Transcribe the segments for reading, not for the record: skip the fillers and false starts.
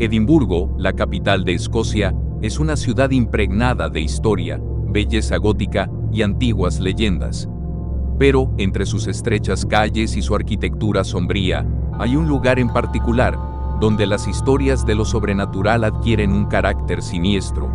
Edimburgo, la capital de Escocia, es una ciudad impregnada de historia, belleza gótica y antiguas leyendas. Pero, entre sus estrechas calles y su arquitectura sombría, hay un lugar en particular, donde las historias de lo sobrenatural adquieren un carácter siniestro.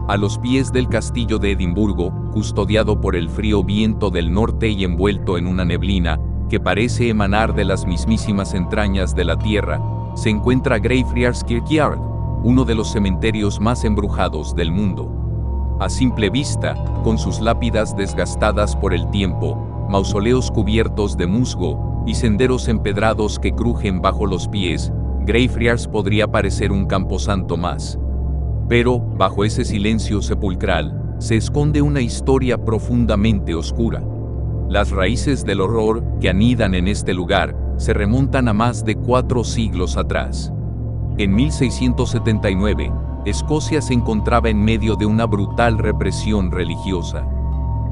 A los pies del castillo de Edimburgo, custodiado por el frío viento del norte y envuelto en una neblina, que parece emanar de las mismísimas entrañas de la tierra, se encuentra Greyfriars Kirkyard, uno de los cementerios más embrujados del mundo. A simple vista, con sus lápidas desgastadas por el tiempo, mausoleos cubiertos de musgo y senderos empedrados que crujen bajo los pies, Greyfriars podría parecer un camposanto más. Pero, bajo ese silencio sepulcral, se esconde una historia profundamente oscura. Las raíces del horror que anidan en este lugar se remontan a más de 4 siglos atrás. En 1679, Escocia se encontraba en medio de una brutal represión religiosa.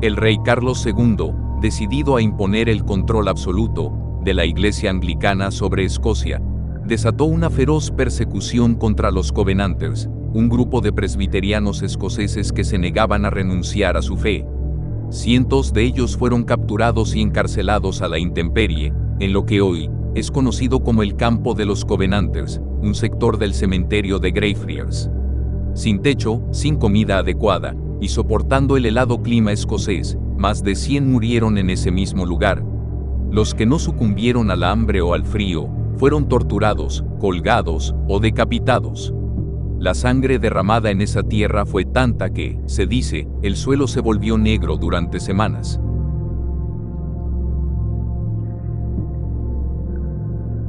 El rey Carlos II, decidido a imponer el control absoluto de la Iglesia anglicana sobre Escocia, desató una feroz persecución contra los Covenanters, un grupo de presbiterianos escoceses que se negaban a renunciar a su fe. Cientos de ellos fueron capturados y encarcelados a la intemperie, en lo que hoy es conocido como el Campo de los Covenanters, un sector del cementerio de Greyfriars. Sin techo, sin comida adecuada, y soportando el helado clima escocés, más de 100 murieron en ese mismo lugar. Los que no sucumbieron al hambre o al frío, fueron torturados, colgados o decapitados. La sangre derramada en esa tierra fue tanta que, se dice, el suelo se volvió negro durante semanas.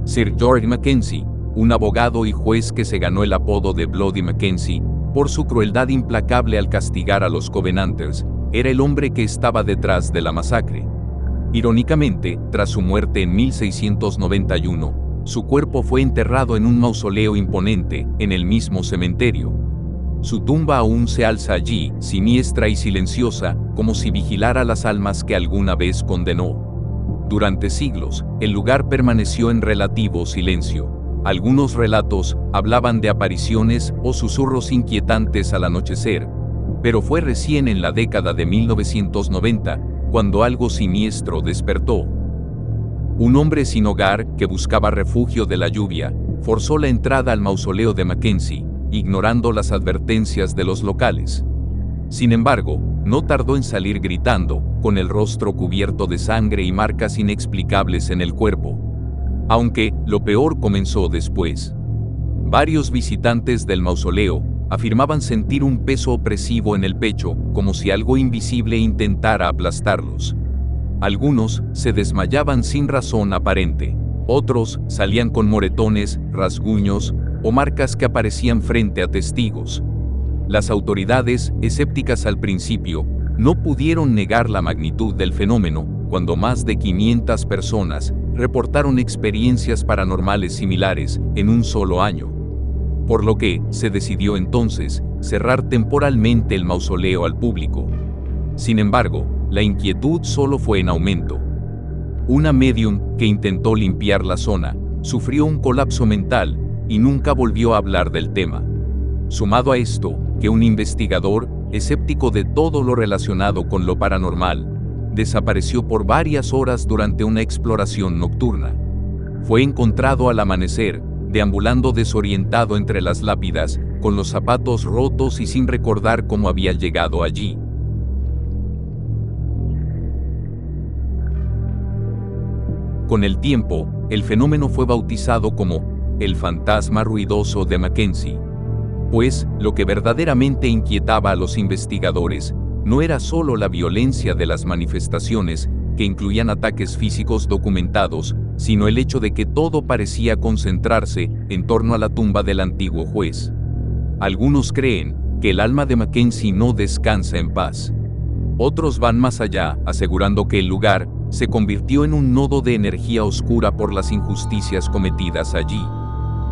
Sir George Mackenzie, un abogado y juez que se ganó el apodo de Bloody Mackenzie por su crueldad implacable al castigar a los Covenanters, era el hombre que estaba detrás de la masacre. Irónicamente, tras su muerte en 1691, su cuerpo fue enterrado en un mausoleo imponente, en el mismo cementerio. Su tumba aún se alza allí, siniestra y silenciosa, como si vigilara las almas que alguna vez condenó. Durante siglos, el lugar permaneció en relativo silencio. Algunos relatos hablaban de apariciones o susurros inquietantes al anochecer, pero fue recién en la década de 1990 cuando algo siniestro despertó. Un hombre sin hogar, que buscaba refugio de la lluvia, forzó la entrada al mausoleo de Mackenzie, ignorando las advertencias de los locales. Sin embargo, no tardó en salir gritando, con el rostro cubierto de sangre y marcas inexplicables en el cuerpo. Aunque, lo peor comenzó después. Varios visitantes del mausoleo afirmaban sentir un peso opresivo en el pecho, como si algo invisible intentara aplastarlos. Algunos se desmayaban sin razón aparente, otros salían con moretones, rasguños o marcas que aparecían frente a testigos. Las autoridades, escépticas al principio, no pudieron negar la magnitud del fenómeno, cuando más de 500 personas reportaron experiencias paranormales similares en un solo año. Por lo que, se decidió entonces cerrar temporalmente el mausoleo al público. Sin embargo, la inquietud solo fue en aumento. Una médium que intentó limpiar la zona sufrió un colapso mental y nunca volvió a hablar del tema. Sumado a esto, que un investigador, escéptico de todo lo relacionado con lo paranormal, desapareció por varias horas durante una exploración nocturna. Fue encontrado al amanecer, deambulando desorientado entre las lápidas, con los zapatos rotos y sin recordar cómo había llegado allí. Con el tiempo, el fenómeno fue bautizado como el fantasma ruidoso de Mackenzie. Pues, lo que verdaderamente inquietaba a los investigadores no era solo la violencia de las manifestaciones, que incluían ataques físicos documentados, sino el hecho de que todo parecía concentrarse en torno a la tumba del antiguo juez. Algunos creen que el alma de Mackenzie no descansa en paz. Otros van más allá, asegurando que el lugar se convirtió en un nodo de energía oscura por las injusticias cometidas allí.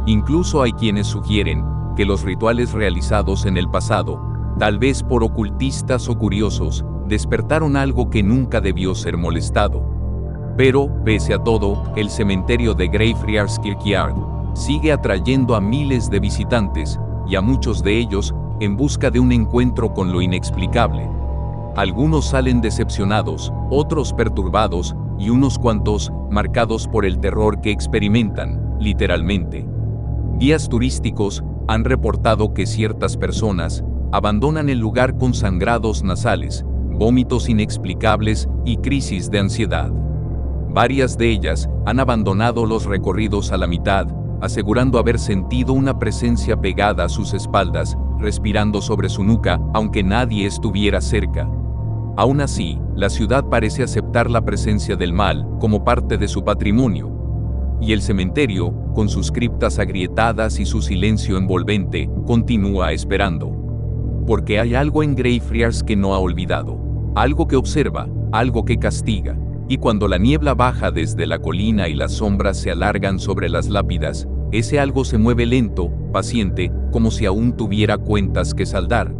Incluso hay quienes sugieren que los rituales realizados en el pasado, tal vez por ocultistas o curiosos, despertaron algo que nunca debió ser molestado. Pero, pese a todo, el cementerio de Greyfriars-Kirkyard sigue atrayendo a miles de visitantes, y a muchos de ellos en busca de un encuentro con lo inexplicable. Algunos salen decepcionados, otros perturbados, y unos cuantos marcados por el terror que experimentan, literalmente. Guías turísticos han reportado que ciertas personas abandonan el lugar con sangrados nasales, vómitos inexplicables y crisis de ansiedad. Varias de ellas han abandonado los recorridos a la mitad, asegurando haber sentido una presencia pegada a sus espaldas, respirando sobre su nuca, aunque nadie estuviera cerca. Aún así, la ciudad parece aceptar la presencia del mal como parte de su patrimonio. Y el cementerio, con sus criptas agrietadas y su silencio envolvente, continúa esperando. Porque hay algo en Greyfriars que no ha olvidado, algo que observa, algo que castiga. Y cuando la niebla baja desde la colina y las sombras se alargan sobre las lápidas, ese algo se mueve lento, paciente, como si aún tuviera cuentas que saldar.